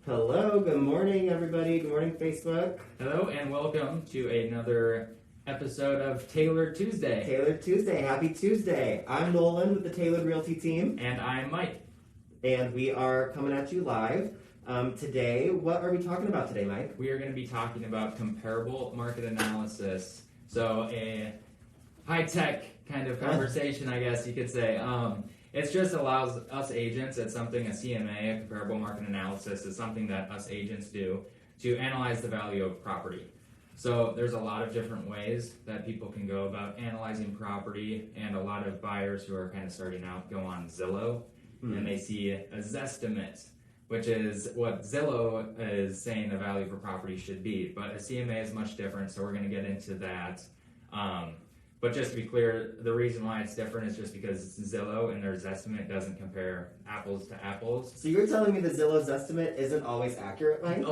Hello, good morning, everybody. Good morning, Facebook. Hello, and welcome to another episode of Tailored Tuesday. Tailored Tuesday. Happy Tuesday. I'm Nolan with the Tailored Realty team. And I'm Mike. And we are coming at you live. Today, what are we talking about today, Mike? We are going to be talking about comparable market analysis. So, a high-tech kind of conversation, I guess you could say. It just allows us agents, it's something, a CMA, a comparable market analysis, is something that us agents do to analyze the value of property. So there's a lot of different ways that people can go about analyzing property, and a lot of buyers who are kind of starting out go on Zillow, and they see a Zestimate, which is what Zillow is saying the value for property should be. But a CMA is much different, so we're going to get into that. But just to be clear, the reason why it's different is just because Zillow and their Zestimate doesn't compare apples to apples. So you're telling me the Zillow's estimate isn't always accurate, Mike?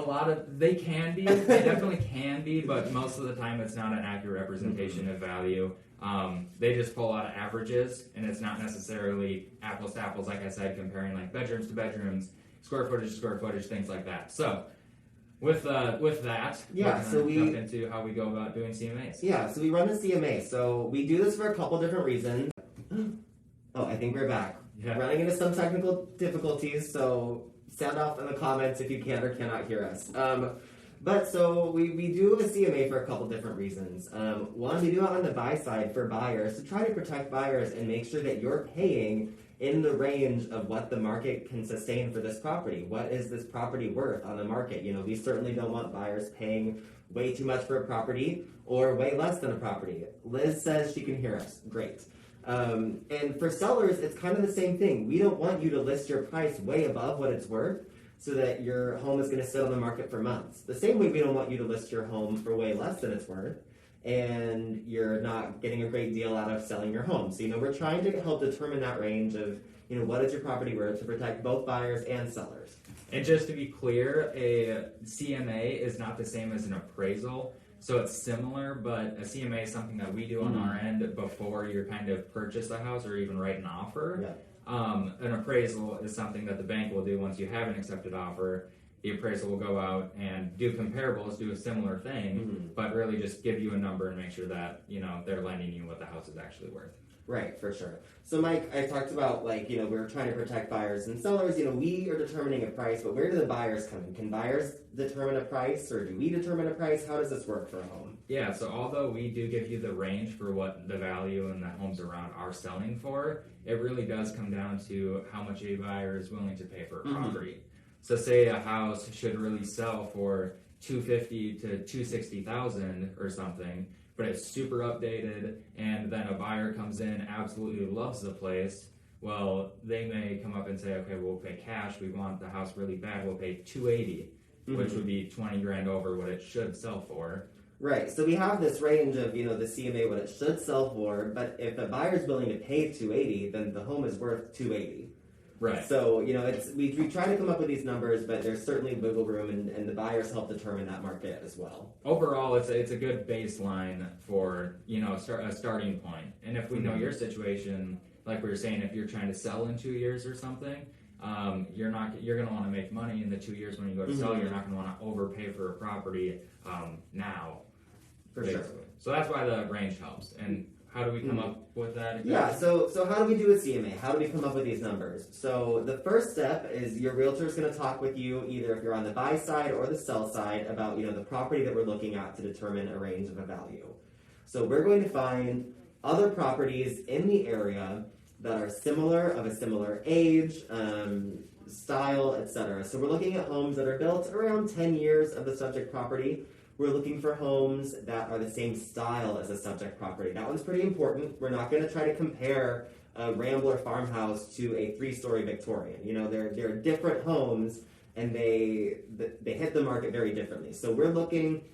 They can be, they definitely can be, but most of the time it's not an accurate representation of value. They just pull out averages, and it's not necessarily apples to apples, like I said, comparing like bedrooms to bedrooms, square footage to square footage, things like that. So with that, so we jump into how we go about doing CMAs. Yeah, so we run a CMA. So we do this for a couple different reasons. Oh, I think we're back. Yeah. Running into some technical difficulties, so sound off in the comments if you can or cannot hear us. But so we do a CMA for a couple different reasons. One, we do it on the buy side for buyers to try to protect buyers and make sure that you're paying in the range of what the market can sustain for this property. What is this property worth on the market? You know, we certainly don't want buyers paying way too much for a property or way less than a property. Liz says she can hear us. Great. And for sellers, it's kind of the same thing. We don't want you to list your price way above what it's worth so that your home is going to sit on the market for months. The same way we don't want you to list your home for way less than it's worth, and you're not getting a great deal out of selling your home. So, we're trying to help determine that range of, what is your property worth to protect both buyers and sellers. And just to be clear, a CMA is not the same as an appraisal. So it's similar, but a CMA is something that we do on our end before you kind of purchase a house or even write an offer. Yeah. An appraisal is something that the bank will do once you have an accepted offer. The appraisal will go out and do comparables, do a similar thing, but really just give you a number and make sure that, they're lending you what the house is actually worth. Right, for sure. So, Mike, I talked about, we're trying to protect buyers and sellers. We are determining a price, but where do the buyers come in? Can buyers determine a price, or do we determine a price? How does this work for a home? Yeah, so although we do give you the range for what the value and the homes around are selling for, it really does come down to how much a buyer is willing to pay for a property. So say a house should really sell for $250,000 to $260,000 or something, but it's super updated, and then a buyer comes in, absolutely loves the place. Well, they may come up and say, okay, we'll pay cash. We want the house really bad. We'll pay $280,000, which would be $20,000 over what it should sell for. Right. So we have this range of, the CMA, what it should sell for, but if the buyer's willing to pay $280,000, then the home is worth $280,000. Right. So, we try to come up with these numbers, but there's certainly wiggle room, and the buyers help determine that market as well. Overall, it's a good baseline for, a starting point. And if we know your situation, like we were saying, if you're trying to sell in 2 years or something, you're going to want to make money in the 2 years when you go to sell. You're not going to want to overpay for a property now. For sure. So that's why the range helps. And how do we come up with that? Exactly? Yeah, so how do we do a CMA? How do we come up with these numbers? So the first step is your realtor is going to talk with you, either if you're on the buy side or the sell side, about the property that we're looking at to determine a range of a value. So we're going to find other properties in the area that are of a similar age, style, etc. So we're looking at homes that are built around 10 years of the subject property. We're looking for homes that are the same style as a subject property. That one's pretty important. We're not going to try to compare a Rambler farmhouse to a 3-story Victorian. They're different homes, and they hit the market very differently. So we're looking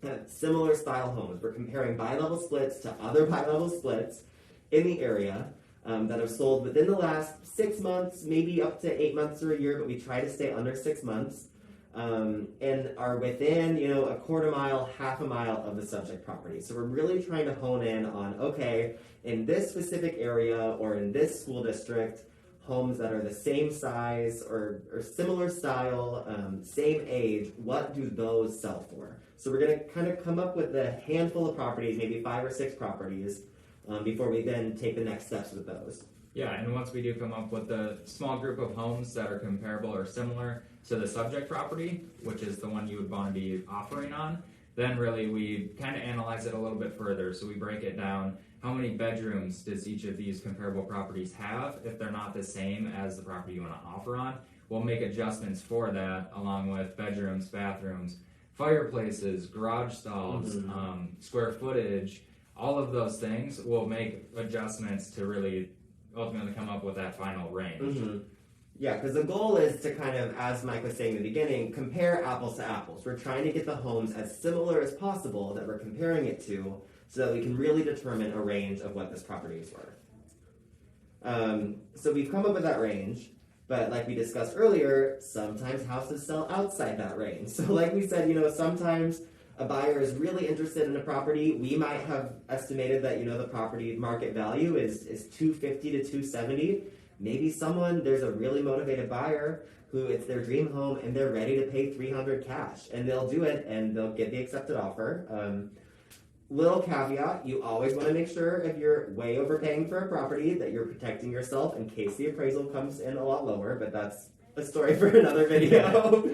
at similar style homes. We're comparing bi-level splits to other bi-level splits in the area that have sold within the last 6 months, maybe up to 8 months or a year, but we try to stay under 6 months. And are within, a quarter mile, half a mile of the subject property. So we're really trying to hone in on, okay, in this specific area or in this school district, homes that are the same size or similar style, same age, what do those sell for? So we're going to kind of come up with a handful of properties, maybe 5 or 6 properties, before we then take the next steps with those. Yeah, and once we do come up with a small group of homes that are comparable or similar to the subject property, which is the one you would want to be offering on, then really we kind of analyze it a little bit further. So we break it down. How many bedrooms does each of these comparable properties have? If they're not the same as the property you want to offer on, we'll make adjustments for that along with bedrooms, bathrooms, fireplaces, garage stalls, square footage, all of those things. We'll make adjustments to really ultimately come up with that final range. Yeah, because the goal is to kind of, as Mike was saying in the beginning, compare apples to apples. We're trying to get the homes as similar as possible that we're comparing it to so that we can really determine a range of what this property is worth. So we've come up with that range, but like we discussed earlier, sometimes houses sell outside that range. So like we said, sometimes a buyer is really interested in a property. We might have estimated that, the property market value is $250 to $270. Maybe there's a really motivated buyer who it's their dream home and they're ready to pay $300 cash, and they'll do it and they'll get the accepted offer. Little caveat, you always want to make sure if you're way overpaying for a property that you're protecting yourself in case the appraisal comes in a lot lower, but that's a story for another video.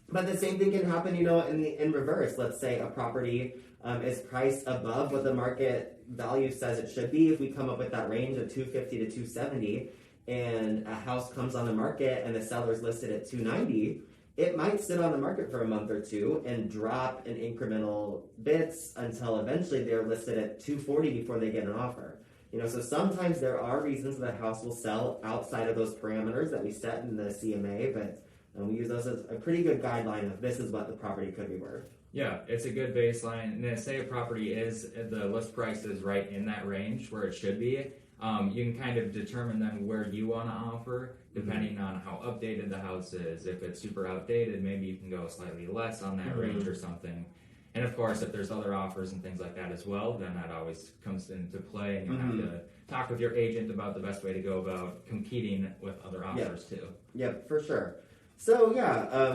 But the same thing can happen, in reverse. Let's say a property is priced above what the market value says it should be. If we come up with that range of $250 to $270 and a house comes on the market and the seller's listed at $290, it might sit on the market for a month or two and drop in incremental bits until eventually they're listed at $240 before they get an offer. So sometimes there are reasons that a house will sell outside of those parameters that we set in the CMA, but we use those as a pretty good guideline of this is what the property could be worth. Yeah, it's a good baseline. And then say a property the list price is right in that range where it should be. You can kind of determine then where you want to offer depending on how updated the house is. If it's super outdated, maybe you can go slightly less on that range or something. And of course, if there's other offers and things like that as well, then that always comes into play, and you'll have to talk with your agent about the best way to go about competing with other offers too. Yep, for sure. So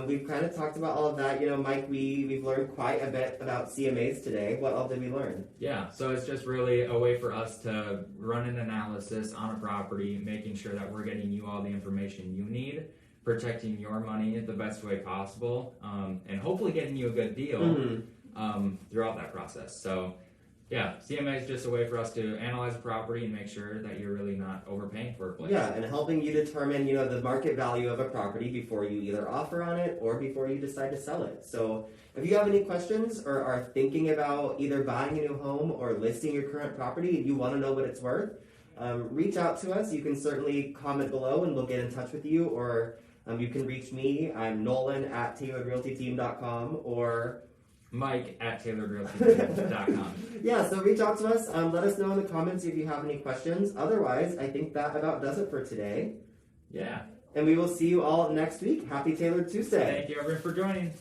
we've kind of talked about all of that. Mike, we've learned quite a bit about CMAs today. What else did we learn? Yeah, so it's just really a way for us to run an analysis on a property, making sure that we're getting you all the information you need, protecting your money the best way possible, and hopefully getting you a good deal throughout that process. So yeah, CMA is just a way for us to analyze a property and make sure that you're really not overpaying for a place. Yeah, and helping you determine, the market value of a property before you either offer on it or before you decide to sell it. So if you have any questions or are thinking about either buying a new home or listing your current property and you want to know what it's worth, reach out to us. You can certainly comment below and we'll get in touch with you, or you can reach me. I'm Nolan at tailoredrealtyteam.com or Mike at tailoredrealty.com. Yeah, so reach out to us. Let us know in the comments if you have any questions. Otherwise, I think that about does it for today. Yeah. And we will see you all next week. Happy Tailored Tuesday. Thank you, everyone, for joining.